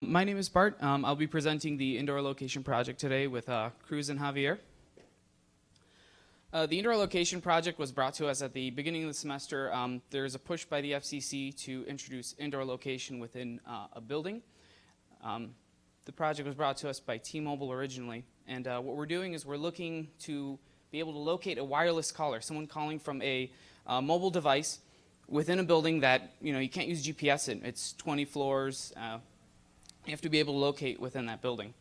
My name is Bart. I'll be presenting the indoor location project today with Cruz and Javier. The indoor location project was brought to us at the beginning of the semester. There's a push by the FCC to introduce indoor location within a building. The project was brought to us by T-Mobile originally, and what we're doing is we're looking to be able to locate a wireless caller, someone calling from a mobile device within a building that you can't use GPS in. It's 20 floors. You have to be able to locate within that building.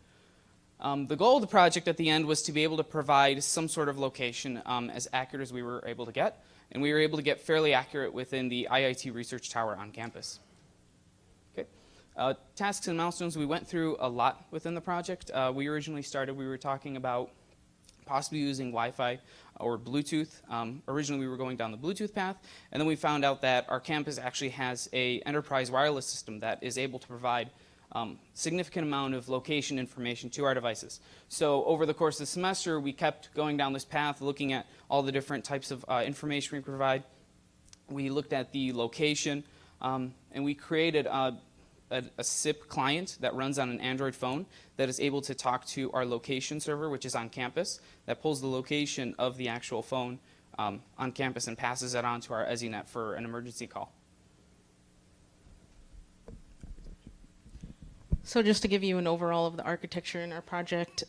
The goal of the project at the end was to be able to provide some sort of location as accurate as we were able to get, and we were able to get fairly accurate within the IIT Research Tower on campus. Okay. Tasks and milestones, we went through a lot within the project. We originally started, we were talking about possibly using Wi-Fi or Bluetooth. Originally we were going down the Bluetooth path, and then we found out that our campus actually has an enterprise wireless system that is able to provide significant amount of location information to our devices. So over the course of the semester, we kept going down this path, looking at all the different types of information we provide. We looked at the location, and we created a SIP client that runs on an Android phone that is able to talk to our location server, which is on campus, that pulls the location of the actual phone on campus and passes it on to our EZNet for an emergency call. So just to give you an overall of the architecture in our project,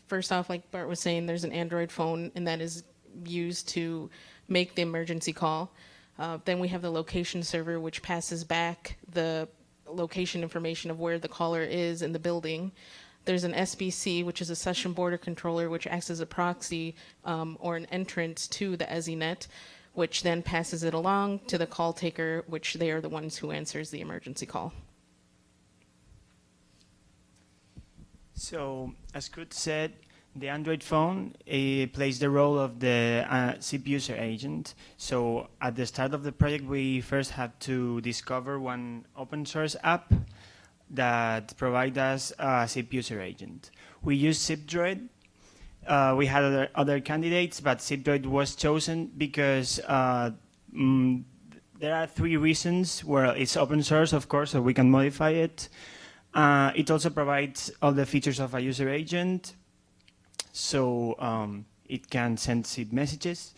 first off, like Bart was saying, there's an Android phone, and that is used to make the emergency call. Then we have the location server, which passes back the location information of where the caller is in the building. There's an SBC, which is a session border controller, which acts as a proxy or an entrance to the EZNet, which then passes it along to the call taker, which they are the ones who answers the emergency call. So, as Kurt said, the Android phone plays the role of the SIP user agent. So, at the start of the project, we first had to discover one open source app that provides us a SIP user agent. We used SIPDroid. We had other candidates, but SIPDroid was chosen because there are 3 reasons. Well, it's open source, of course, so we can modify it. It also provides all the features of a user agent, so it can send SIP messages.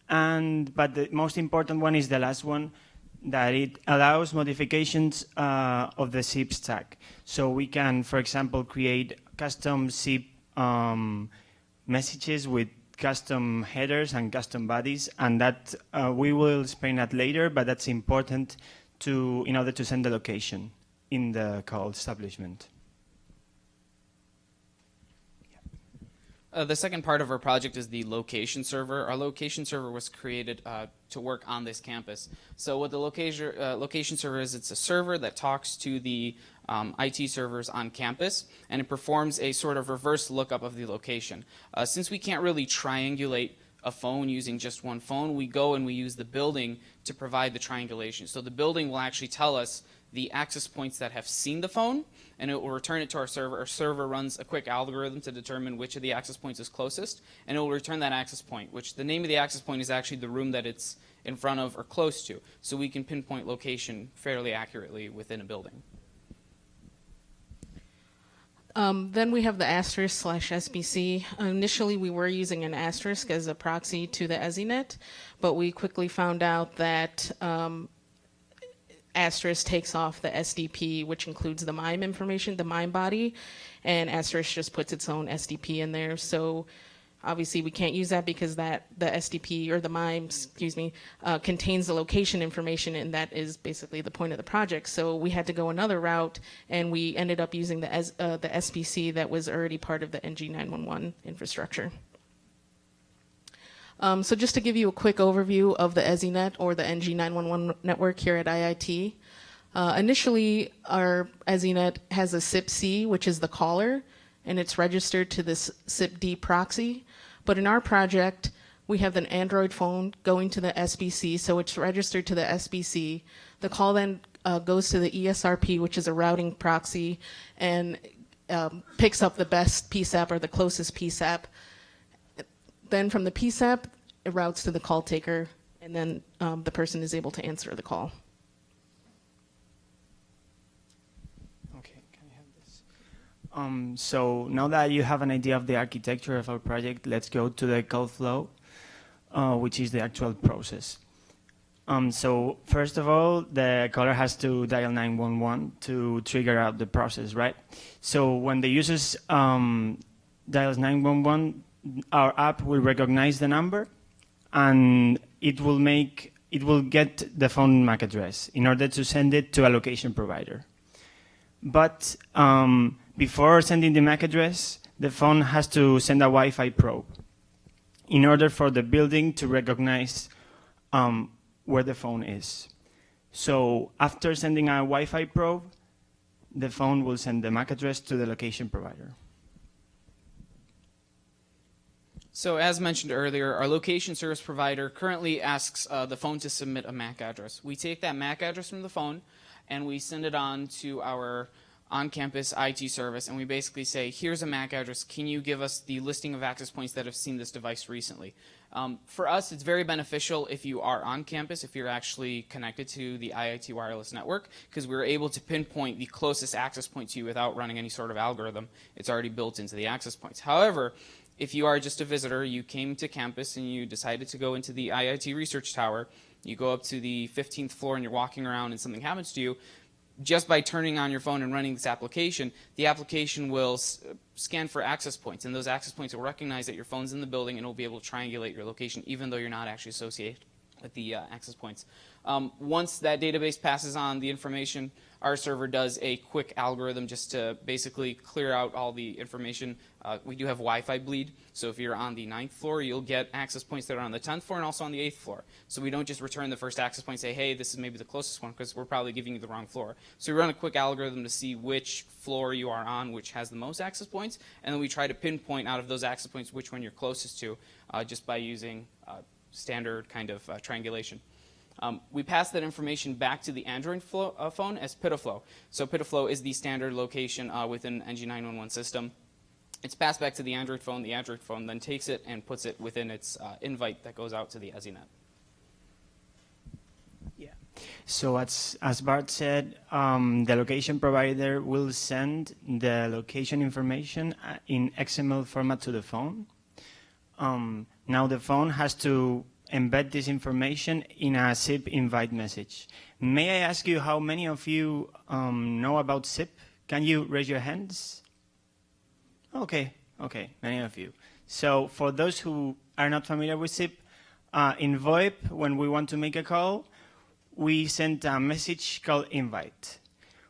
But the most important one is the last one, that it allows modifications of the SIP stack. So we can, for example, create custom SIP messages with custom headers and custom bodies, and that we will explain that later, but that's important in order to send the location in the call establishment. The second part of our project is the location server. Our location server was created to work on this campus. So what the location server is, it's a server that talks to the IT servers on campus, and it performs a sort of reverse lookup of the location. Since we can't really triangulate a phone using just one phone, we go and we use the building to provide the triangulation. So the building will actually tell us the access points that have seen the phone, and it will return it to our server. Our server runs a quick algorithm to determine which of the access points is closest, and it will return that access point, which the name of the access point is actually the room that it's in front of or close to, so we can pinpoint location fairly accurately within a building. Then we have the */SBC. Initially, we were using an asterisk as a proxy to the EZNet, but we quickly found out that asterisk takes off the SDP, which includes the MIME information, the MIME body, and asterisk just puts its own SDP in there. So obviously we can't use that because the SDP, or the MIME, contains the location information, and that is basically the point of the project. So we had to go another route, and we ended up using the SBC that was already part of the NG911 infrastructure. So just to give you a quick overview of the EZNet, or the NG911 network here at IIT. Initially, our EZNet has a SIP-C, which is the caller, and it's registered to this SIP-D proxy. But in our project, we have an Android phone going to the SBC, so it's registered to the SBC. The call then goes to the ESRP, which is a routing proxy, and picks up the best PSAP or the closest PSAP. Then from the PSAP, it routes to the call taker, and then the person is able to answer the call. Okay. So now that you have an idea of the architecture of our project, let's go to the call flow, which is the actual process. So first of all, the caller has to dial 911 to trigger out the process, right? So when the user dials 911, our app will recognize the number, and it will get the phone MAC address in order to send it to a location provider. But before sending the MAC address, the phone has to send a Wi-Fi probe in order for the building to recognize where the phone is. So after sending a Wi-Fi probe, the phone will send the MAC address to the location provider. So as mentioned earlier, our location service provider currently asks the phone to submit a MAC address. We take that MAC address from the phone and we send it on to our on-campus IT service, and we basically say, here's a MAC address. Can you give us the listing of access points that have seen this device recently? For us, it's very beneficial if you are on campus, if you're actually connected to the IIT wireless network, because we're able to pinpoint the closest access point to you without running any sort of algorithm. It's already built into the access points. However, if you are just a visitor, you came to campus and you decided to go into the IIT research tower, you go up to the 15th floor and you're walking around and something happens to you, just by turning on your phone and running this application, the application will scan for access points, and those access points will recognize that your phone's in the building and will be able to triangulate your location even though you're not actually associated with the access points. Once that database passes on the information, our server does a quick algorithm just to basically clear out all the information. We do have Wi-Fi bleed, so if you're on the 9th floor, you'll get access points that are on the 10th floor and also on the 8th floor. So we don't just return the first access point and say, hey, this is maybe the closest one, because we're probably giving you the wrong floor. So we run a quick algorithm to see which floor you are on, which has the most access points, and then we try to pinpoint out of those access points which one you're closest to just by using standard kind of triangulation. We pass that information back to the Android phone as PITAFlow. So PITAFlow is the standard location within NG911 system. It's passed back to the Android phone. The Android phone then takes it and puts it within its invite that goes out to the EZNet. Yeah. So as Bart said, the location provider will send the location information in XML format to the phone. Now the phone has to embed this information in a SIP invite message. May I ask you how many of you know about SIP? Can you raise your hands? Okay, many of you. So for those who are not familiar with SIP, in VoIP, when we want to make a call, we send a message called invite,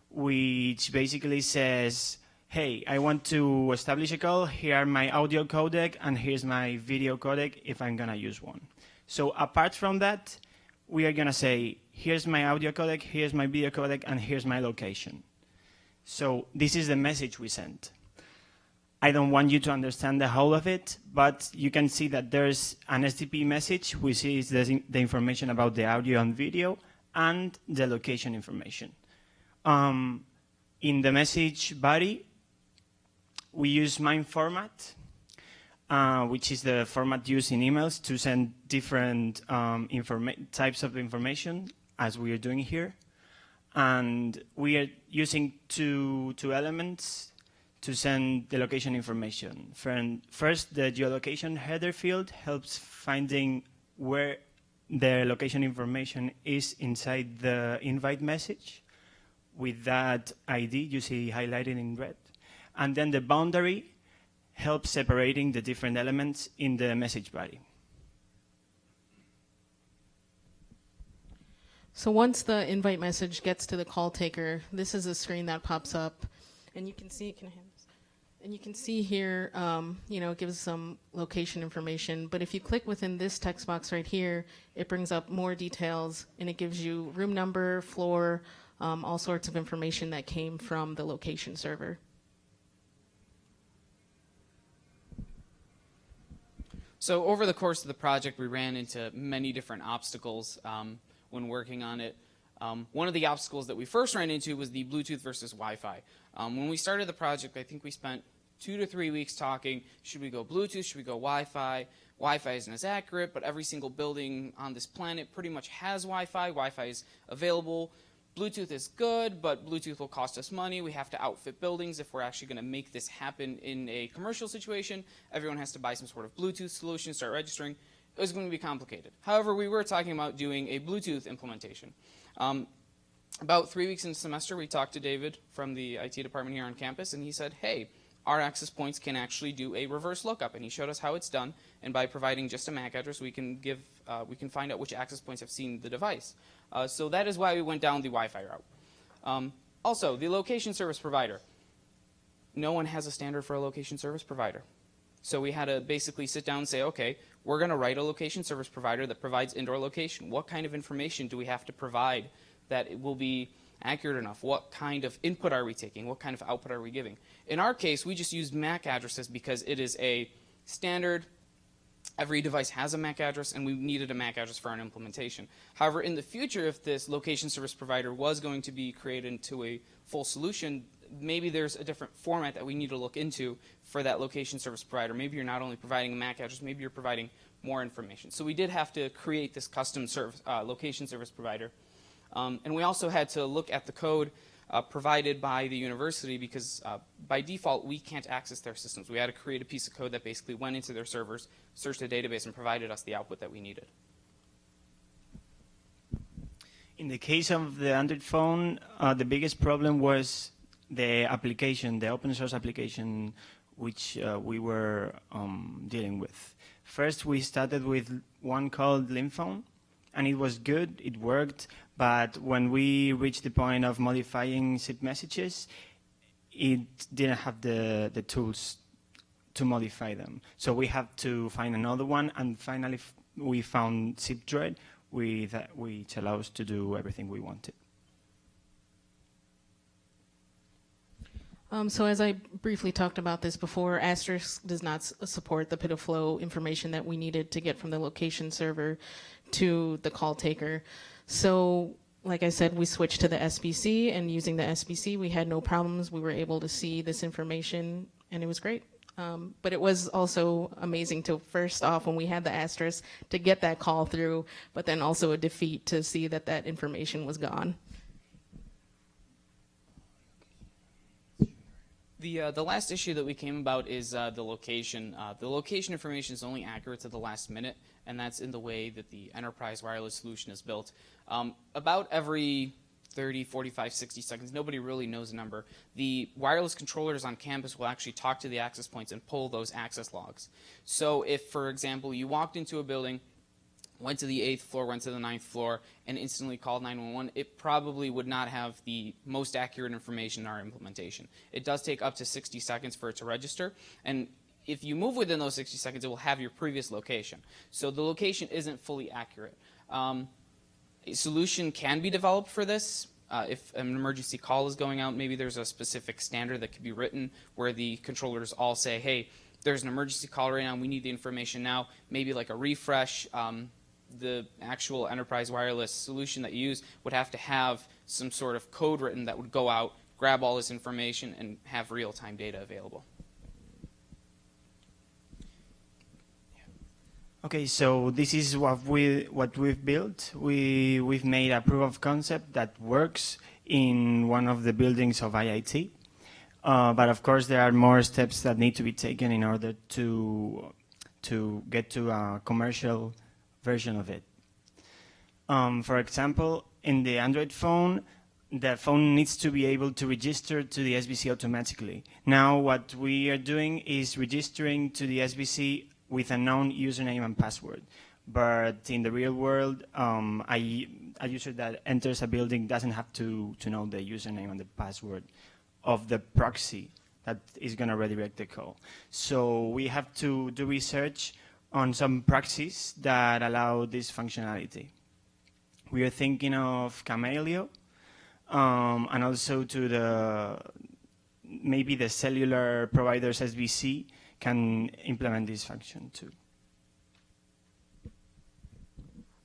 which basically says, hey, I want to establish a call. Here are my audio codec, and here's my video codec if I'm going to use one. So apart from that, we are going to say, here's my audio codec, here's my video codec, and here's my location. So this is the message we sent. I don't want you to understand the whole of it, but you can see that there's an SDP message, which is the information about the audio and video, and the location information. In the message body, we use MIME format, which is the format used in emails to send different types of information, as we are doing here. And we are using two elements to send the location information. First, the geolocation header field helps finding where the location information is inside the invite message with that ID you see highlighted in red. And then the boundary helps separating the different elements in the message body. So once the invite message gets to the call taker, this is a screen that pops up, and you can see, can I have this? And you can see here, it gives some location information, but if you click within this text box right here, it brings up more details, and it gives you room number, floor, all sorts of information that came from the location server. So over the course of the project, we ran into many different obstacles when working on it. One of the obstacles that we first ran into was the Bluetooth versus Wi-Fi. When we started the project, I think we spent 2 to 3 weeks talking, should we go Bluetooth, should we go Wi-Fi? Wi-Fi isn't as accurate, but every single building on this planet pretty much has Wi-Fi. Wi-Fi is available. Bluetooth is good, but Bluetooth will cost us money. We have to outfit buildings. If we're actually going to make this happen in a commercial situation, everyone has to buy some sort of Bluetooth solution, start registering. It was going to be complicated. However, we were talking about doing a Bluetooth implementation. About 3 weeks into the semester, we talked to David from the IT department here on campus, and he said, hey, our access points can actually do a reverse lookup, and he showed us how it's done. And by providing just a MAC address, we can find out which access points have seen the device. So that is why we went down the Wi-Fi route. Also, the location service provider. No one has a standard for a location service provider. So we had to basically sit down and say, okay, we're going to write a location service provider that provides indoor location. What kind of information do we have to provide that it will be accurate enough? What kind of input are we taking? What kind of output are we giving? In our case, we just used MAC addresses because it is a standard. Every device has a MAC address, and we needed a MAC address for our implementation. However, in the future, if this location service provider was going to be created into a full solution, maybe there's a different format that we need to look into for that location service provider. Maybe you're not only providing a MAC address, maybe you're providing more information. So we did have to create this custom location service provider. And we also had to look at the code provided by the university because by default we can't access their systems. We had to create a piece of code that basically went into their servers, searched the database, and provided us the output that we needed. In the case of the Android phone, the biggest problem was the application, the open source application, which we were dealing with. First, we started with one called Limphone, and it was good, it worked, but when we reached the point of modifying zip messages, it didn't have the tools to modify them. So we had to find another one, and finally we found ZipDroid, which allows to do everything we wanted. So as I briefly talked about this before, Asterisk does not support the PID-flow information that we needed to get from the location server to the call taker. So like I said, we switched to the SBC, and using the SBC, we had no problems. We were able to see this information, and it was great. But it was also amazing to, first off, when we had the Asterisk, to get that call through, but then also a defeat to see that that information was gone. The last issue that we came about is the location. The location information is only accurate to the last minute, and that's in the way that the enterprise wireless solution is built. About every 30, 45, 60 seconds, nobody really knows the number, the wireless controllers on campus will actually talk to the access points and pull those access logs. So if, for example, you walked into a building, went to the 8th floor, went to the 9th floor, and instantly called 911, it probably would not have the most accurate information in our implementation. It does take up to 60 seconds for it to register, and if you move within those 60 seconds, it will have your previous location. So the location isn't fully accurate. A solution can be developed for this. If an emergency call is going out, maybe there's a specific standard that could be written where the controllers all say, hey, there's an emergency call right now, and we need the information now. Maybe like a refresh. The actual enterprise wireless solution that you use would have to have some sort of code written that would go out, grab all this information, and have real-time data available. Okay, so this is what we've built. We've made a proof of concept that works in one of the buildings of IIT. But of course, there are more steps that need to be taken in order to get to a commercial version of it. For example, in the Android phone, the phone needs to be able to register to the SBC automatically. Now what we are doing is registering to the SBC with a known username and password. But in the real world, a user that enters a building doesn't have to know the username and the password of the proxy that is going to redirect the call. So we have to do research on some proxies that allow this functionality. We are thinking of Camelio, and also to maybe the cellular provider's SBC can implement this function too.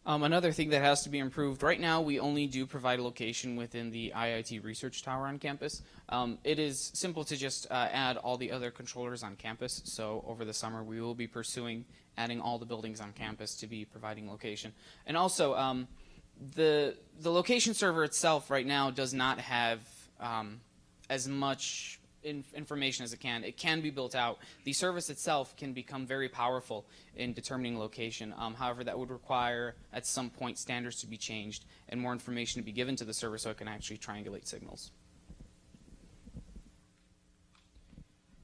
Another thing that has to be improved, right now we only do provide a location within the IIT Research Tower on campus. It is simple to just add all the other controllers on campus, so over the summer we will be pursuing adding all the buildings on campus to be providing location. And also, The location server itself right now does not have as much information as it can. It can be built out. The service itself can become very powerful in determining location. However, that would require at some point standards to be changed and more information to be given to the server so it can actually triangulate signals.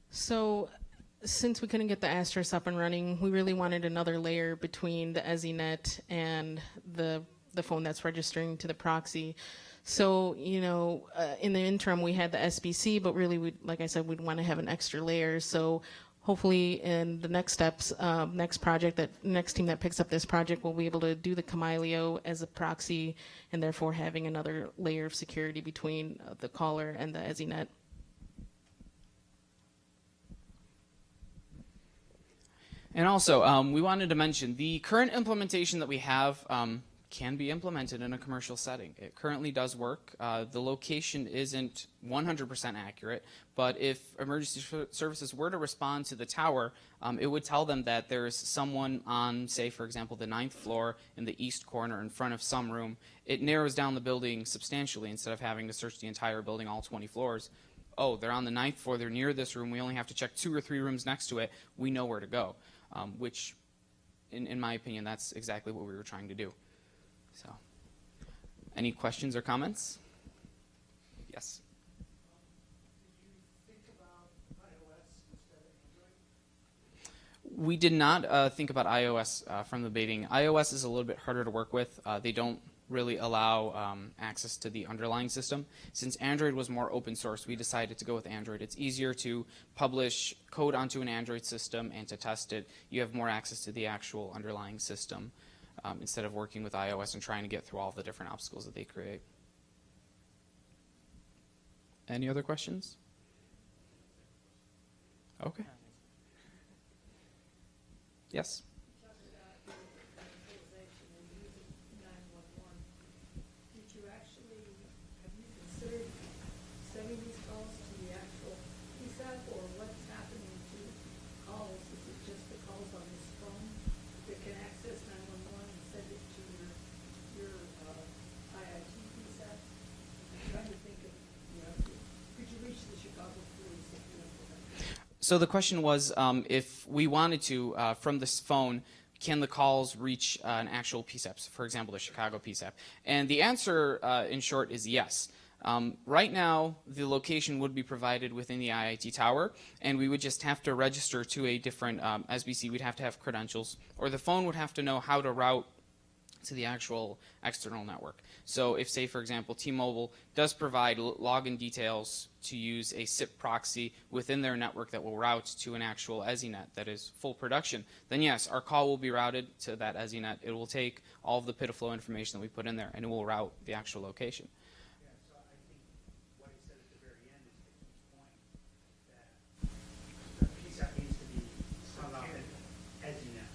So, since we couldn't get the Asterisk up and running, we really wanted another layer between the EZNet and the phone that's registering to the proxy. So, in the interim, we had the SBC, but really, like I said, we'd want to have an extra layer. So, hopefully, in the next steps, next team that picks up this project will be able to do the Camilio as a proxy, and therefore having another layer of security between the caller and the EZNet. And also, we wanted to mention the current implementation that we have can be implemented in a commercial setting. It currently does work. The location isn't 100% accurate, but if emergency services were to respond to the tower, it would tell them that there is someone on, say, for example, the 9th floor in the east corner in front of some room. It narrows down the building substantially instead of having to search the entire building, all 20 floors. Oh, they're on the 9th floor, they're near this room, we only have to check 2 or 3 rooms next to it, we know where to go. Which, in my opinion, that's exactly what we were trying to do. So, any questions or comments? Yes. Did you think about iOS instead of Android? We did not think about iOS from the beginning. iOS is a little bit harder to work with. They don't really allow access to the underlying system. Since Android was more open source, we decided to go with Android. It's easier to publish code onto an Android system and to test it. You have more access to the actual underlying system instead of working with iOS and trying to get through all the different obstacles that they create. Any other questions? Okay. Yes? Sending these calls to the actual PSAP, or what's happening to calls? Is it just the calls on this phone that can access 911 and send it to your IIT PSAP? I'm trying to think of, could you reach the Chicago police if you implement that? So the question was, if we wanted to, from this phone, can the calls reach an actual PSAP, for example, the Chicago PSAP? And the answer, in short, is yes. Right now, the location would be provided within the IIT tower, and we would just have to register to a different SBC. We'd have to have credentials, or the phone would have to know how to route to the actual external network. So if, say, for example, T-Mobile does provide login details to use a SIP proxy within their network that will route to an actual EZNet that is full production, then yes, our call will be routed to that EZNet. It will take all of the PID flow information that we put in there, and it will route the actual location. Yeah, so I think what he said at the very end is the key point, that the PSAP needs to be sung up in EZNet.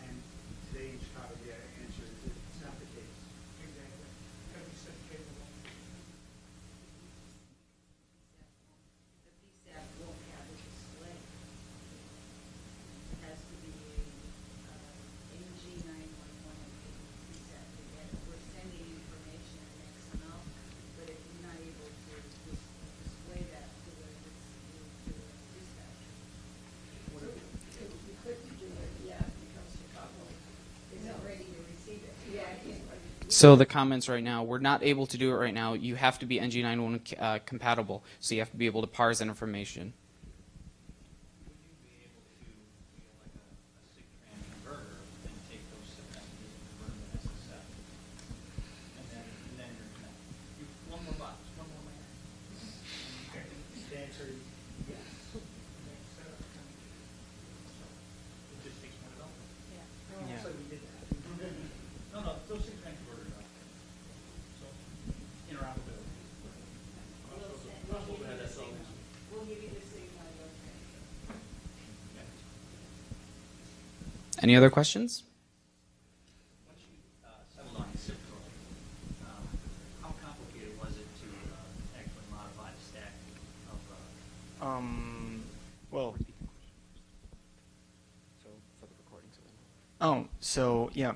And today in Chicago, the answer is it's not the case. Exactly. Have you said capable? The PSAP won't have a display. It has to be a NG911 PSAP to get it. We're sending information XML, but if you're not able to display that to the dispatcher. You couldn't do it yet because Chicago isn't ready to receive it. Yeah, I can't. So the comments right now, we're not able to do it right now. You have to be NG911 compatible, so you have to be able to parse that information. Would you be able to, like a SIGTRAN converter and take those SIG messages and convert them to SSL? And then you're connected. One more box, one more layer. The answer is yes. It just takes more development. Yeah. So we did that. No, those SIGTRAN converters are out there. So, interoperability. We'll give you the signal. We'll give you the signal. Any other questions? Once you settled on the SIP code, how complicated was it to actually modify the stack of Well, So for the recording. oh, so yeah.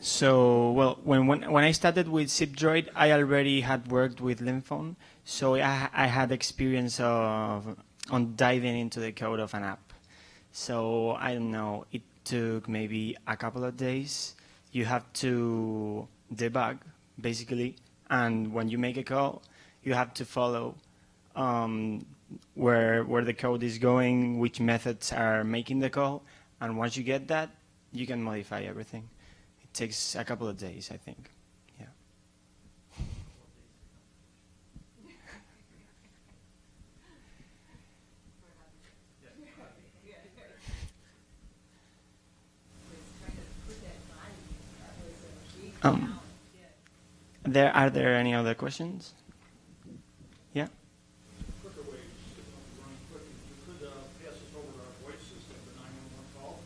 So, well, when I started with ZipDroid, I already had worked with Lymphone, so I had experience of on diving into the code of an app. So I don't know, it took maybe a couple of days. You have to debug, basically, and when you make a call, you have to follow where the code is going, which methods are making the call, and once you get that, you can modify everything. It takes a couple of days, I think. Yeah. Um, are there any other questions? Yeah. Quicker way, just running quick, if you could pass us over our voice system, the 911 call,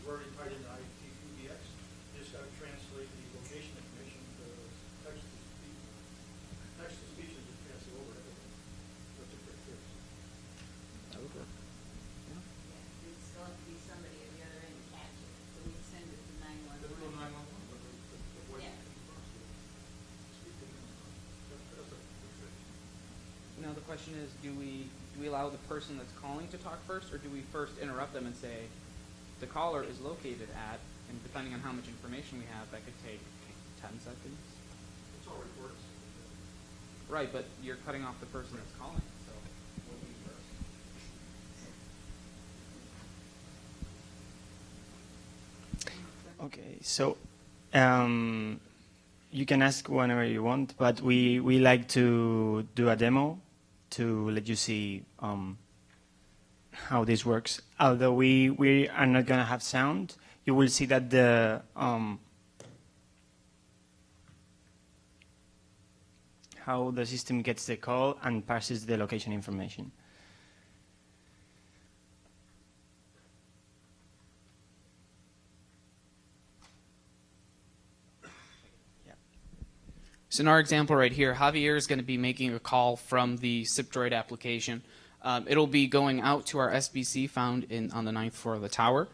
we're already tied into IPQBX. You just got to translate the location information to text to speech. Text to speech and just pass it over to everybody. That's a quick fix. That would work. There'd still have to be somebody at the other end to catch it, so we'd send it to There's no 911. 911, but the voice Yeah. system speak to them. That's a quick fix. Now the question is, do we allow the person that's calling to talk first, or do we first interrupt them and say, the caller is located at, and depending on how much information we have, that could take 10 seconds. It's all recorded. Right, but you're cutting off the person that's calling, so what do we do first? Okay, so you can ask whenever you want, but we like to do a demo to let you see how this works. Although we are not going to have sound, you will see that the how the system gets the call and passes the location information. So in our example right here, Javier is going to be making a call from the ZipDroid application. It'll be going out to our SBC found on the 9th floor of the tower,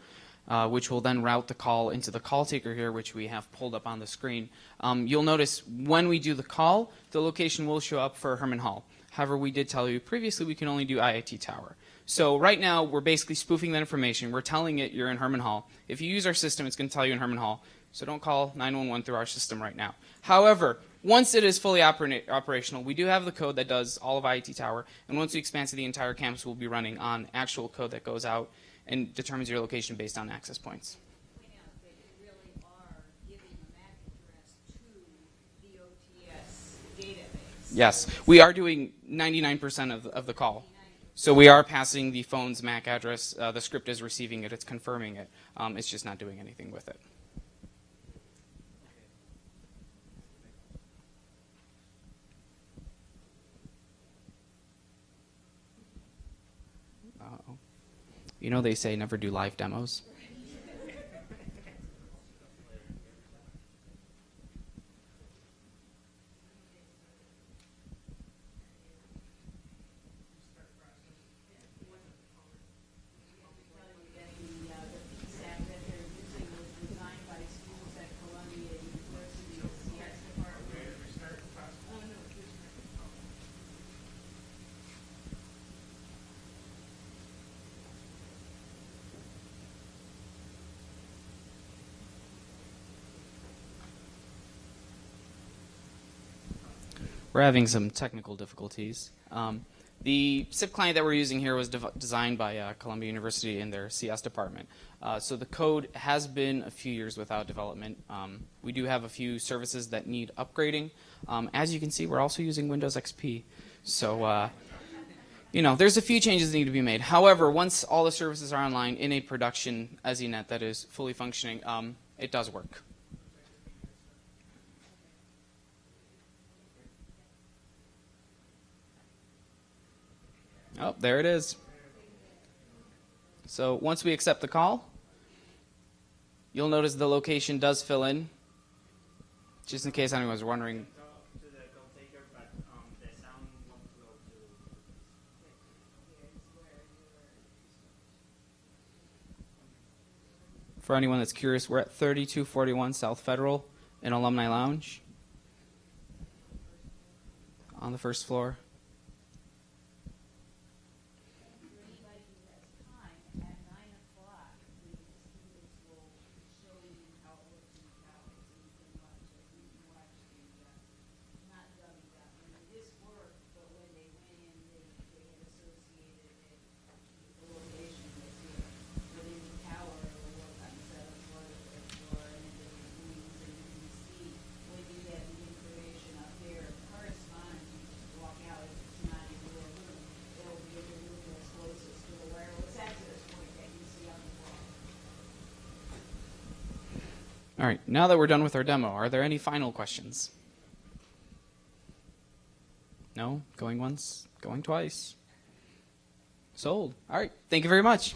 which will then route the call into the call taker here, which we have pulled up on the screen. You'll notice when we do the call, the location will show up for Herman Hall. However, we did tell you previously we can only do IIT Tower. So right now, we're basically spoofing that information. We're telling it you're in Herman Hall. If you use our system, it's going to tell you in Herman Hall. So don't call 911 through our system right now. However, once it is fully operational, we do have the code that does all of IIT Tower. And once we expand to the entire campus, we'll be running on actual code that goes out and determines your location based on access points. Point out that you really are giving a MAC address to the OTS database. Yes, we are doing 99% of the call. So we are passing the phone's MAC address. The script is receiving it. It's confirming it. It's just not doing anything with it. Uh-oh. You know they say never do live demos. We're having some technical difficulties. The SIP client that we're using here was designed by Columbia University in their CS department. So the code has been a few years without development. We do have a few services that need upgrading. As you can see, we're also using Windows XP. So, there's a few changes that need to be made. However, once all the services are online in a production EZNet that is fully functioning, it does work. Oh, there it is. So once we accept the call, you'll notice the location does fill in. Just in case anyone was wondering. For anyone that's curious, we're at 3241 South Federal in Alumni Lounge on the first floor. For anybody who has time, at 9 o'clock, the students will show you how it looks in the tower, so you can watch it, you can watch the, not dummy up. I mean, this worked, but when they went in, they had associated it with the location that's here. But in the tower, it'll look on the 7th floor, the 3rd floor, and in different rooms, and you can see when you get the information up there, correspond, you just walk out, if it's not in your room, it'll be in the room that's closest to the wireless access point that you see on the wall. All right, now that we're done with our demo, are there any final questions? No? Going once? Going twice? Sold. All right, thank you very much.